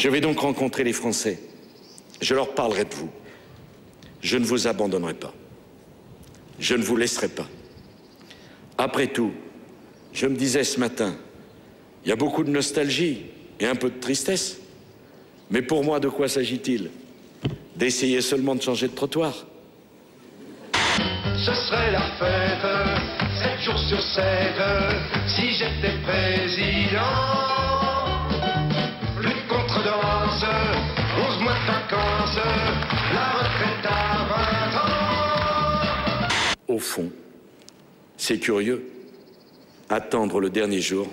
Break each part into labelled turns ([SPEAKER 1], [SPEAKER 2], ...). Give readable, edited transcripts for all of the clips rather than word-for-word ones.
[SPEAKER 1] Je vais donc rencontrer les Français. Je leur parlerai de vous. Je ne vous abandonnerai pas. Je ne vous laisserai pas. Après tout, je me disais ce matin, il y a beaucoup de nostalgie et un peu de tristesse. Mais pour moi, de quoi s'agit-il? D'essayer seulement de changer de trottoir.
[SPEAKER 2] Ce serait la fête, 7 jours sur 7, si j'étais président. Plus de contredanse, 11 mois de vacances, la retraite à 20 ans.
[SPEAKER 1] Au fond, c'est curieux, attendre le dernier jour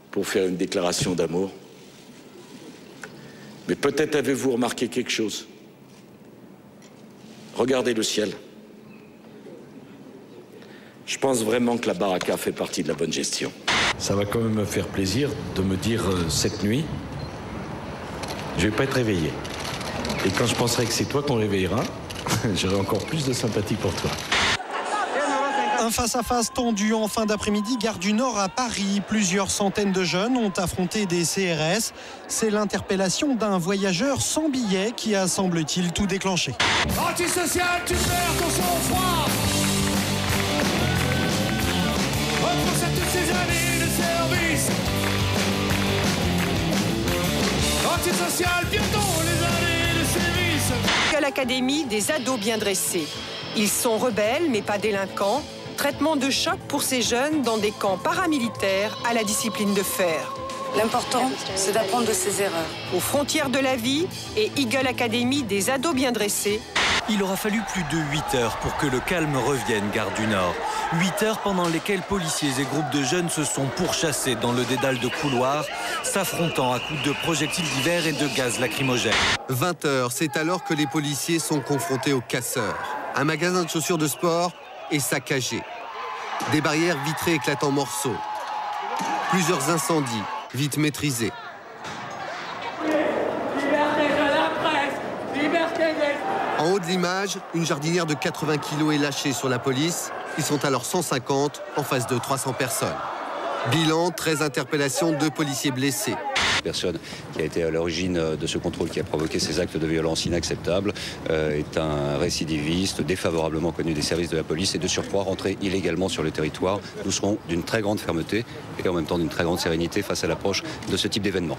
[SPEAKER 1] pour faire une déclaration d'amour. Mais peut-être avez-vous remarqué quelque chose. Regardez le ciel. Je pense vraiment que la baraka fait partie de la bonne gestion.
[SPEAKER 3] Ça va quand même me faire plaisir de me dire cette nuit, je vais pas être réveillé. Et quand je penserai que c'est toi qu'on réveillera, j'aurai encore plus de sympathie pour toi.
[SPEAKER 4] Un face-à-face tendu en fin d'après-midi, gare du Nord à Paris. Plusieurs centaines de jeunes ont affronté des CRS. C'est l'interpellation d'un voyageur sans billet qui a, semble-t-il, tout déclenché.
[SPEAKER 5] Antisocial, tu perds ton sang-froid. Repense à toutes ces années de service. Antisocial, bientôt les années de service.
[SPEAKER 6] À l'Académie, des ados bien dressés. Ils sont rebelles, mais pas délinquants. Traitement de choc pour ces jeunes dans des camps paramilitaires à la discipline de fer.
[SPEAKER 7] L'important, c'est d'apprendre de ses erreurs.
[SPEAKER 6] Aux frontières de la vie et Eagle Academy, des ados bien dressés.
[SPEAKER 8] Il aura fallu plus de 8 heures pour que le calme revienne, gare du Nord. 8 heures pendant lesquelles policiers et groupes de jeunes se sont pourchassés dans le dédale de couloirs, s'affrontant à coups de projectiles divers et de gaz lacrymogènes.
[SPEAKER 9] 20 heures, c'est alors que les policiers sont confrontés aux casseurs. Un magasin de chaussures de sport est saccagé. Des barrières vitrées éclatent en morceaux. Plusieurs incendies, vite maîtrisés. En haut de l'image, une jardinière de 80 kilos est lâchée sur la police. Ils sont alors 150 en face de 300 personnes. Bilan, 13 interpellations, 2 policiers blessés.
[SPEAKER 10] La personne qui a été à l'origine de ce contrôle qui a provoqué ces actes de violence inacceptables est un récidiviste défavorablement connu des services de la police et de surcroît rentré illégalement sur le territoire. Nous serons d'une très grande fermeté et en même temps d'une très grande sérénité face à l'approche de ce type d'événement.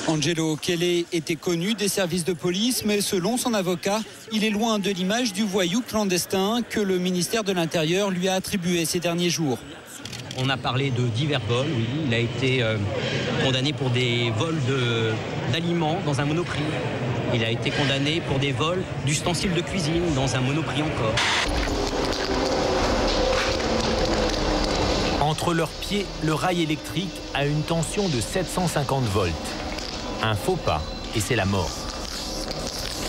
[SPEAKER 11] Angelo Kelly était connu des services de police, mais selon son avocat, il est loin de l'image du voyou clandestin que le ministère de l'Intérieur lui a attribué ces derniers jours.
[SPEAKER 12] On a parlé de divers vols, oui. Il a été condamné pour des vols d'aliments dans un monoprix. Il a été condamné pour des vols d'ustensiles de cuisine dans un monoprix encore.
[SPEAKER 13] Entre leurs pieds, le rail électrique a une tension de 750 volts. Un faux pas et c'est la mort.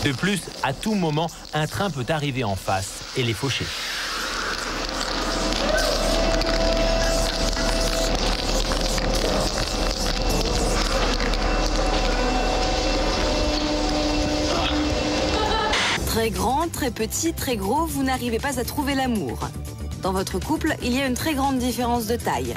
[SPEAKER 13] De plus, à tout moment, un train peut arriver en face et les faucher.
[SPEAKER 7] Très grand, très petit, très gros, vous n'arrivez pas à trouver l'amour. Dans votre couple, il y a une très grande différence de taille.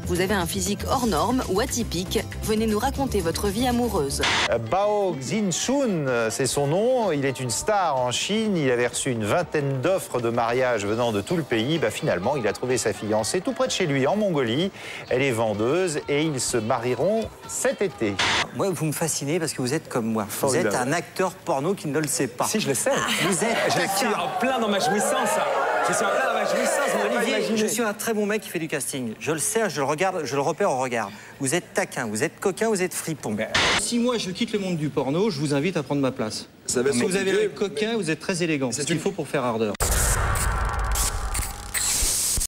[SPEAKER 7] Vous avez un physique hors norme ou atypique. Venez nous raconter votre vie amoureuse.
[SPEAKER 14] Bao Xinchun, c'est son nom. Il est une star en Chine. Il avait reçu une vingtaine d'offres de mariage venant de tout le pays. Finalement, il a trouvé sa fiancée tout près de chez lui, en Mongolie. Elle est vendeuse et ils se marieront cet été.
[SPEAKER 15] Moi, vous me fascinez parce que vous êtes comme moi. Vous êtes un acteur porno qui ne le sait pas.
[SPEAKER 16] Si, je le sais.
[SPEAKER 15] Vous êtes
[SPEAKER 16] Je suis en plein dans ma jouissance. Je suis en plein dans ma jouissance.
[SPEAKER 15] Olivier, je suis un très bon mec qui fait du casting. Je le sais, je le regarde, je le repère au regard. Vous êtes taquin, vous êtes coquin, vous êtes fripon. Si moi je quitte le monde du porno, je vous invite à prendre ma place. Parce que vous avez l'air coquin, vous êtes très élégant. C'est ce qu'il faut pour faire ardeur.